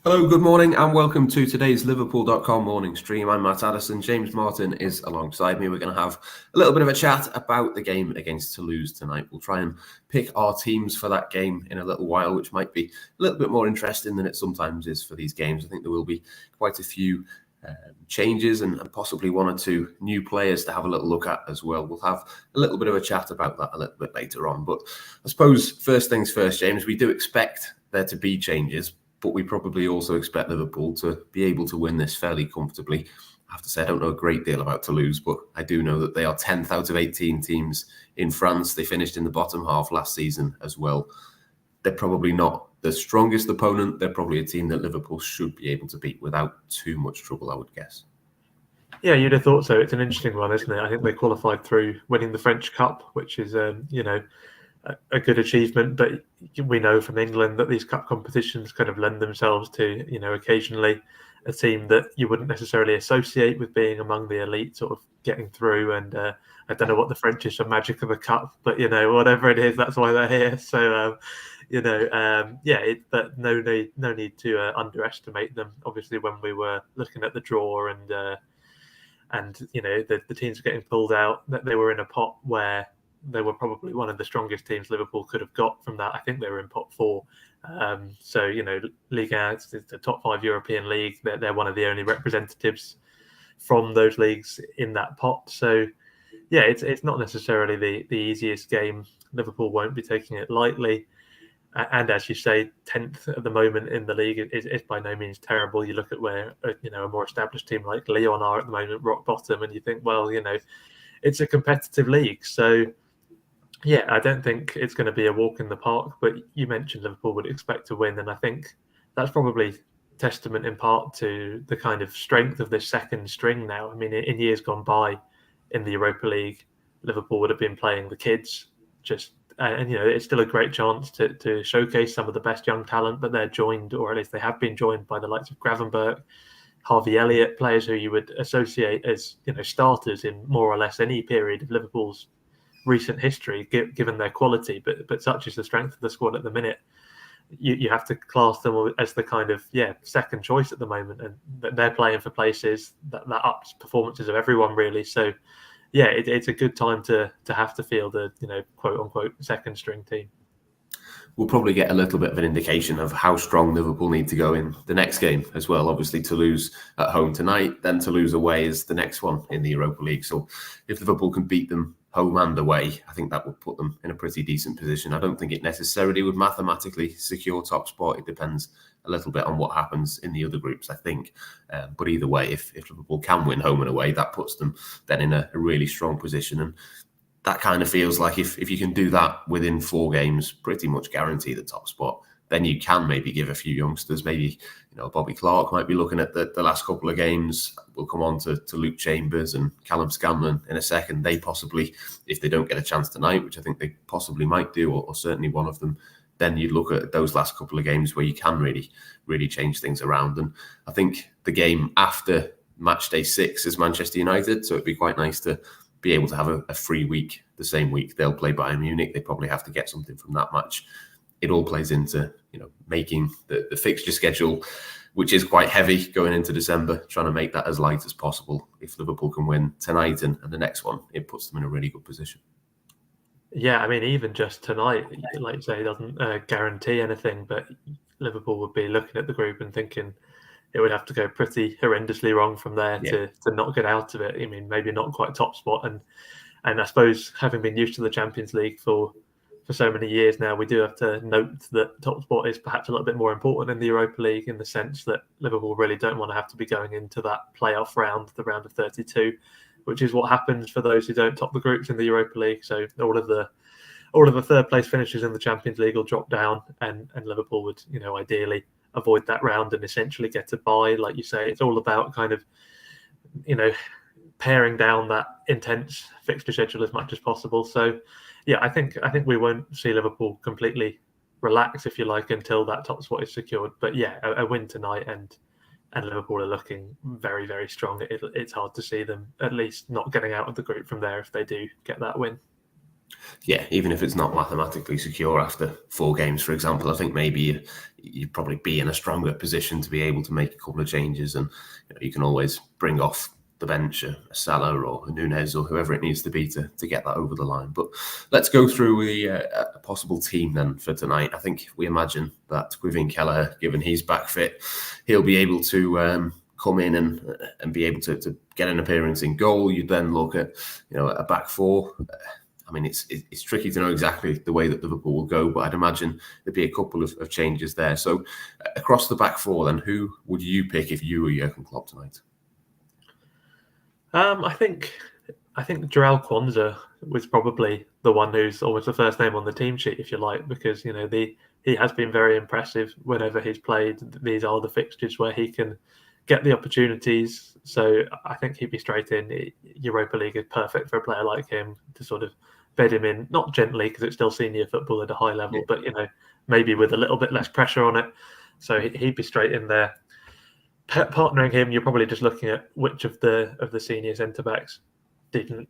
Hello, good morning, and welcome to today's Liverpool.com morning stream. I'm Matt Addison. James Martin is alongside me. We're going to have a little bit of a chat about the game against Toulouse tonight. We'll try and pick our teams for that game in a little while, which might be a little bit more interesting than it sometimes is for these games. I think there will be quite a few changes and possibly one or two new players to have a little look at as well. We'll have a little bit of a chat about that a little bit later on. But I suppose first things first, James, we do expect there to be changes, but we probably also expect Liverpool to be able to win this fairly comfortably. I have to say, I don't know a great deal about Toulouse, but I do know that they are 10th out of 18 teams in France. They finished in the bottom half last season as well. They're probably not the strongest opponent. They're probably a team that Liverpool should be able to beat without too much trouble, I would guess. Yeah, you'd have thought so. It's an interesting one, isn't it? I think they qualified through winning the French Cup, which is, a good achievement. But we know from England that these cup competitions kind of lend themselves to, occasionally a team that you wouldn't necessarily associate with being among the elite sort of getting through. And I don't know what the French is for magic of a cup, but, whatever it is, that's why they're here. So, but no need to underestimate them. Obviously, when we were looking at the draw and the teams getting pulled out, that they were in a pot where they were probably one of the strongest teams Liverpool could have got from that. I think they were in pot 4. Ligue 1 is the top 5 European league. They're one of the only representatives from those leagues in that pot. So, yeah, it's not necessarily the easiest game. Liverpool won't be taking it lightly. And as you say, 10th at the moment in the league is by no means terrible. You look at where a more established team like Lyon are at the moment, rock bottom, and you think, well, it's a competitive league. So, yeah, I don't think it's going to be a walk in the park. But you mentioned Liverpool would expect to win, and I think that's probably testament in part to the kind of strength of this second string now. I mean, in years gone by in the Europa League, Liverpool would have been playing the kids and it's still a great chance to showcase some of the best young talent, but they're joined, or at least they have been joined, by the likes of Gravenberch, Harvey Elliott, players who you would associate as starters in more or less any period of Liverpool's recent history, given their quality. But such is the strength of the squad at the minute. You have to class them as the kind of second choice at the moment, and they're playing for places that ups performances of everyone really. So. Yeah, it's a good time to have to field a quote unquote second string team. We'll probably get a little bit of an indication of how strong Liverpool need to go in the next game as well. Obviously, Toulouse at home tonight, then Toulouse away is the next one in the Europa League. So if Liverpool can beat them home and away, I think that would put them in a pretty decent position. I don't think it necessarily would mathematically secure top spot. It depends a little bit on what happens in the other groups, I think. But either way, if Liverpool can win home and away, that puts them then in a really strong position. And that kind of feels like if you can do that within 4 games, pretty much guarantee the top spot, then you can maybe give a few youngsters, maybe, Bobby Clark might be looking at the last couple of games. We'll come on to Luke Chambers and Callum Scanlon in a second. They possibly, if they don't get a chance tonight, which I think they possibly might do, or certainly one of them, then you'd look at those last couple of games where you can really, really change things around. And I think the game after match day 6 is Manchester United, so it'd be quite nice to be able to have a free week the same week they'll play Bayern Munich. They probably have to get something from that match. It all plays into making the fixture schedule, which is quite heavy going into December, trying to make that as light as possible. If Liverpool can win tonight and the next one, it puts them in a really good position. Yeah, I mean, even just tonight, like you say, doesn't guarantee anything, but Liverpool would be looking at the group and thinking it would have to go pretty horrendously wrong from there to not get out of it. I mean, maybe not quite top spot. And I suppose, having been used to the Champions League for so many years now, we do have to note that top spot is perhaps a little bit more important in the Europa League, in the sense that Liverpool really don't want to have to be going into that playoff round, the round of 32, which is what happens for those who don't top the groups in the Europa League. So all of the third place finishes in the Champions League will drop down, and Liverpool would, ideally avoid that round and essentially get a bye. Like you say, it's all about kind of, paring down that intense fixture schedule as much as possible. So, yeah, I think we won't see Liverpool completely relax, if you like, until that top spot is secured. But yeah, a win tonight and Liverpool are looking very, very strong. It's hard to see them at least not getting out of the group from there if they do get that win. Yeah, even if it's not mathematically secure after 4 games, for example, I think maybe you'd probably be in a stronger position to be able to make a couple of changes, and you can always bring off the bench a Salah or a Nunez or whoever it needs to be to get that over the line. But let's go through a possible team then for tonight. I think we imagine that Gwynfor Kelleher, given he's back fit, he'll be able to come in and be able to get an appearance in goal. You then look at a back four. I mean, it's tricky to know exactly the way that Liverpool will go, but I'd imagine there'd be a couple of changes there. So across the back four, then, who would you pick if you were Jurgen Klopp tonight? I think Jarell Quansah was probably the one who's almost the first name on the team sheet, if you like, because he has been very impressive whenever he's played. These are the fixtures where he can get the opportunities. So I think he'd be straight in. Europa League is perfect for a player like him to sort of bed him in, not gently because it's still senior football at a high level, but maybe with a little bit less pressure on it. So he'd be straight in there. Partnering him, you're probably just looking at which of the senior centre backs didn't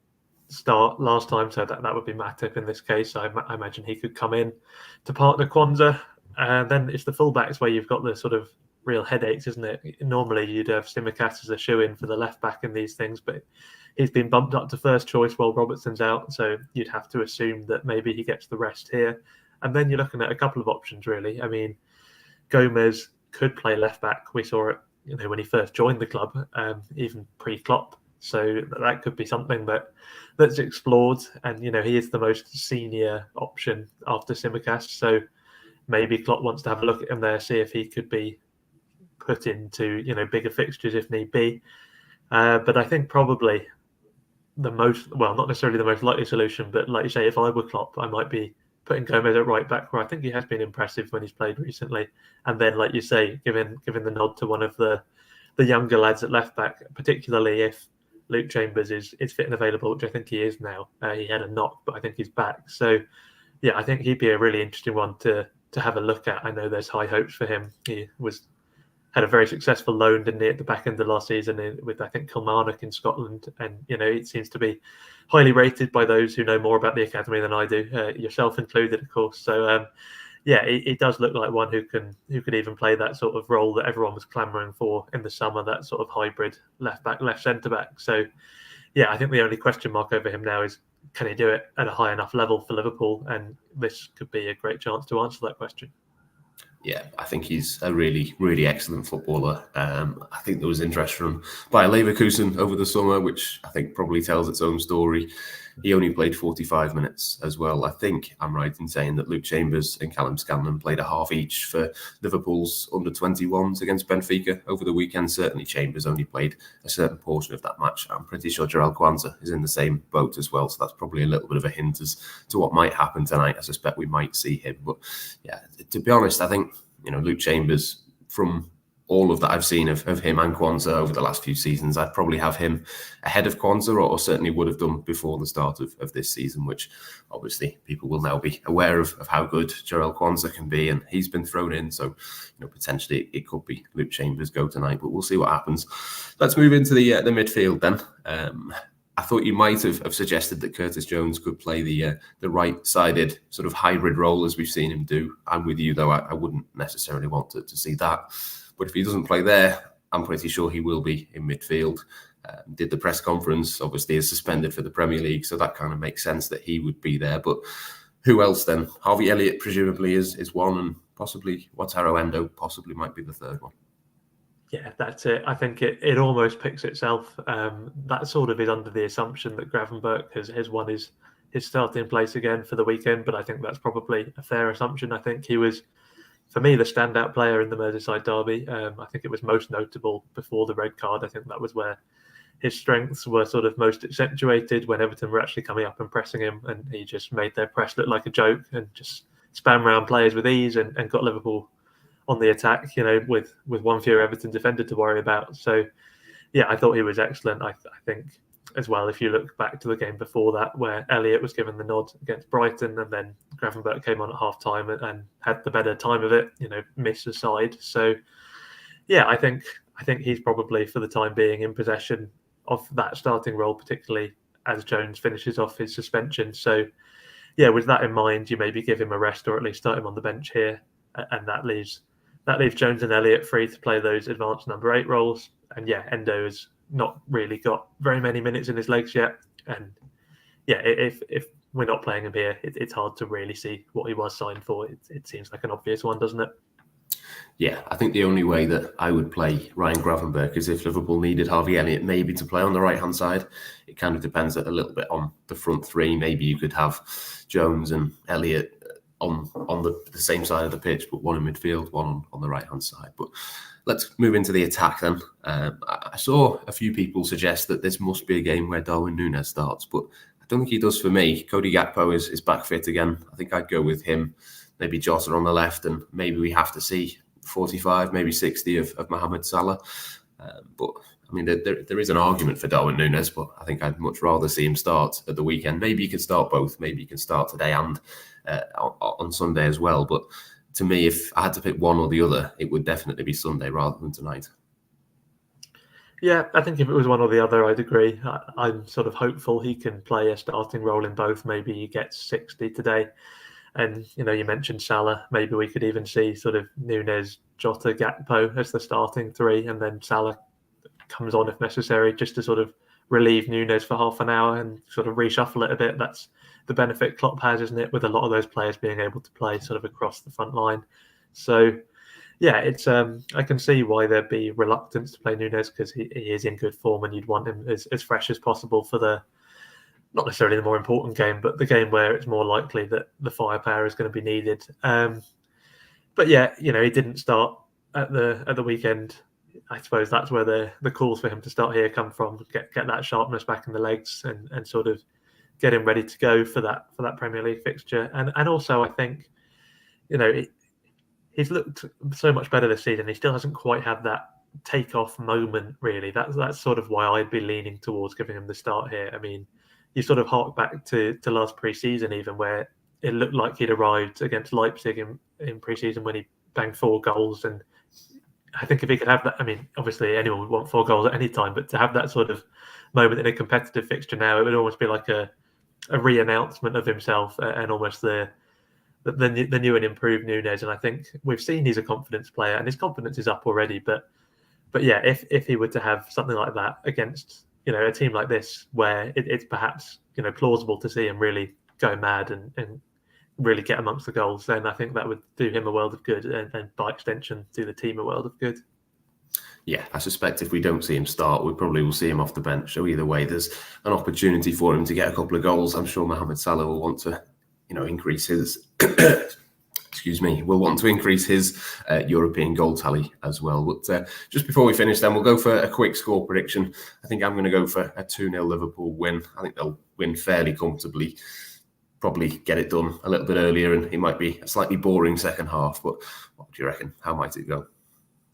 start last time, so that would be Matip in this case. So I imagine he could come in to partner Quansah, and then it's the fullbacks where you've got the sort of real headaches, isn't it? Normally you'd have Tsimikas as a shoe-in for the left back in these things, but he's been bumped up to first choice while Robertson's out, so you'd have to assume that maybe he gets the rest here. And then you're looking at a couple of options, really. I mean, Gomez could play left back. We saw it, when he first joined the club, even pre-Klopp. So that could be something that's explored. And he is the most senior option after Tsimikas. So maybe Klopp wants to have a look at him there, see if he could be put into bigger fixtures if need be. But I think probably not necessarily the most likely solution, but like you say, if I were Klopp, I might be putting Gomez at right back, where I think he has been impressive when he's played recently. And then, like you say, giving the nod to one of the younger lads at left back, particularly if Luke Chambers is fit and available, which I think he is now. He had a knock, but I think he's back. So yeah, I think he'd be a really interesting one to have a look at. I know there's high hopes for him. He had a very successful loan, didn't he, at the back end of last season with, I think, Kilmarnock in Scotland. And, it seems to be highly rated by those who know more about the academy than I do, yourself included, of course. So, it does look like one who could even play that sort of role that everyone was clamouring for in the summer, that sort of hybrid left back, left centre back. So, yeah, I think the only question mark over him now is, can he do it at a high enough level for Liverpool? And this could be a great chance to answer that question. Yeah, I think he's a really, really excellent footballer. I think there was interest from Bayer Leverkusen over the summer, which I think probably tells its own story. He only played 45 minutes as well. I think I'm right in saying that Luke Chambers and Callum Scanlon played a half each for Liverpool's under-21s against Benfica over the weekend. Certainly Chambers only played a certain portion of that match. I'm pretty sure Jarell Quansah is in the same boat as well, so that's probably a little bit of a hint as to what might happen tonight. I suspect we might see him. But yeah, to be honest, I think Luke Chambers, from all of that I've seen of him and Quansah over the last few seasons, I'd probably have him ahead of Quansah, or certainly would have done before the start of this season, which obviously people will now be aware of how good Jarell Quansah can be, and he's been thrown in, so potentially it could be Luke Chambers' go tonight, but we'll see what happens. Let's move into the midfield then. I thought you might have suggested that Curtis Jones could play the right-sided sort of hybrid role as we've seen him do. I'm with you, though. I wouldn't necessarily want to see that. But if he doesn't play there, I'm pretty sure he will be in midfield. Did the press conference, obviously is suspended for the Premier League, so that kind of makes sense that he would be there. But who else then? Harvey Elliott presumably is one, and possibly Wataru Endo possibly might be the third one. Yeah, that's it. I think it almost picks itself. That sort of is under the assumption that Gravenberch has won his starting place again for the weekend, but I think that's probably a fair assumption. I think he was, for me, the standout player in the Merseyside derby. I think it was most notable before the red card. I think that was where his strengths were sort of most accentuated, when Everton were actually coming up and pressing him, and he just made their press look like a joke and just spam around players with ease and got Liverpool on the attack, with one fewer Everton defender to worry about. So, yeah, I thought he was excellent. I think as well, if you look back to the game before that, where Elliott was given the nod against Brighton, and then Gravenberch came on at half time and had the better time of it, missed aside. So, yeah, I think he's probably, for the time being, in possession of that starting role, particularly as Jones finishes off his suspension. So, with that in mind, you maybe give him a rest or at least start him on the bench here, and that leaves Jones and Elliott free to play those advanced number 8 roles. And Endo has not really got very many minutes in his legs yet, and if we're not playing him here, it's hard to really see what he was signed for. It seems like an obvious one, doesn't it? Yeah, I think the only way that I would play Ryan Gravenberch is if Liverpool needed Harvey Elliott maybe to play on the right-hand side. It kind of depends a little bit on the front three. Maybe you could have Jones and Elliott on the same side of the pitch, but one in midfield, one on the right-hand side. But let's move into the attack then. I saw a few people suggest that this must be a game where Darwin Núñez starts, but I don't think he does for me. Cody Gakpo is back fit again. I think I'd go with him, maybe Jota on the left, and maybe we have to see 45, maybe 60 of Mohamed Salah. But I mean, there is an argument for Darwin Núñez, but I think I'd much rather see him start at the weekend. Maybe you can start both. Maybe you can start today and on Sunday as well. But to me, if I had to pick one or the other, it would definitely be Sunday rather than tonight. Yeah, I think if it was one or the other, I'd agree. I'm sort of hopeful he can play a starting role in both. Maybe he gets 60 today. And, you mentioned Salah. Maybe we could even see sort of Núñez, Jota, Gakpo as the starting three, and then Salah comes on if necessary, just to sort of relieve Núñez for half an hour and sort of reshuffle it a bit. That's the benefit Klopp has, isn't it, with a lot of those players being able to play sort of across the front line. So, it's I can see why there'd be reluctance to play Núñez, because he is in good form and you'd want him as fresh as possible for the, not necessarily the more important game, but the game where it's more likely that the firepower is going to be needed. But he didn't start at the weekend. I suppose that's where the calls for him to start here come from. Get that sharpness back in the legs and sort of get him ready to go for that Premier League fixture. And also I think, he's looked so much better this season. He still hasn't quite had that take-off moment, really. That's sort of why I'd be leaning towards giving him the start here. I mean, you sort of hark back to last pre-season even, where it looked like he'd arrived against Leipzig in pre-season when he banged 4 goals. And I think if he could have that, I mean, obviously anyone would want 4 goals at any time, but to have that sort of moment in a competitive fixture now, it would almost be like a re-announcement of himself and almost the new and improved Núñez. And I think we've seen he's a confidence player, and his confidence is up already. But if he were to have something like that against a team like this, where it's perhaps plausible to see him really go mad and really get amongst the goals, then I think that would do him a world of good, and by extension do the team a world of good. Yeah, I suspect if we don't see him start, we probably will see him off the bench. So either way, there's an opportunity for him to get a couple of goals. I'm sure Mohamed Salah will want to increase his will want to increase his European goal tally as well. But just before we finish, then we'll go for a quick score prediction. I think I'm going to go for a 2-0 Liverpool win. I think they'll win fairly comfortably. Probably get it done a little bit earlier, and it might be a slightly boring second half. But what do you reckon? How might it go?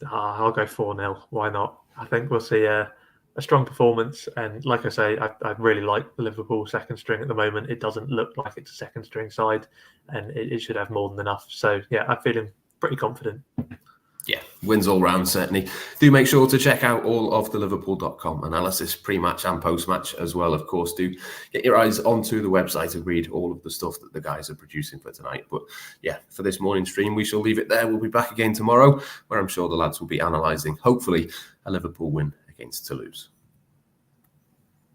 I'll go 4-0. Why not? I think we'll see a strong performance. And like I say, I really like the Liverpool second string at the moment. It doesn't look like it's a second string side, and it should have more than enough. So, I'm feeling pretty confident. Yeah, wins all round, certainly. Do make sure to check out all of the Liverpool.com analysis, pre-match and post-match as well. Of course, do get your eyes onto the website and read all of the stuff that the guys are producing for tonight. But for this morning stream, we shall leave it there. We'll be back again tomorrow, where I'm sure the lads will be analysing, hopefully, a Liverpool win against Toulouse.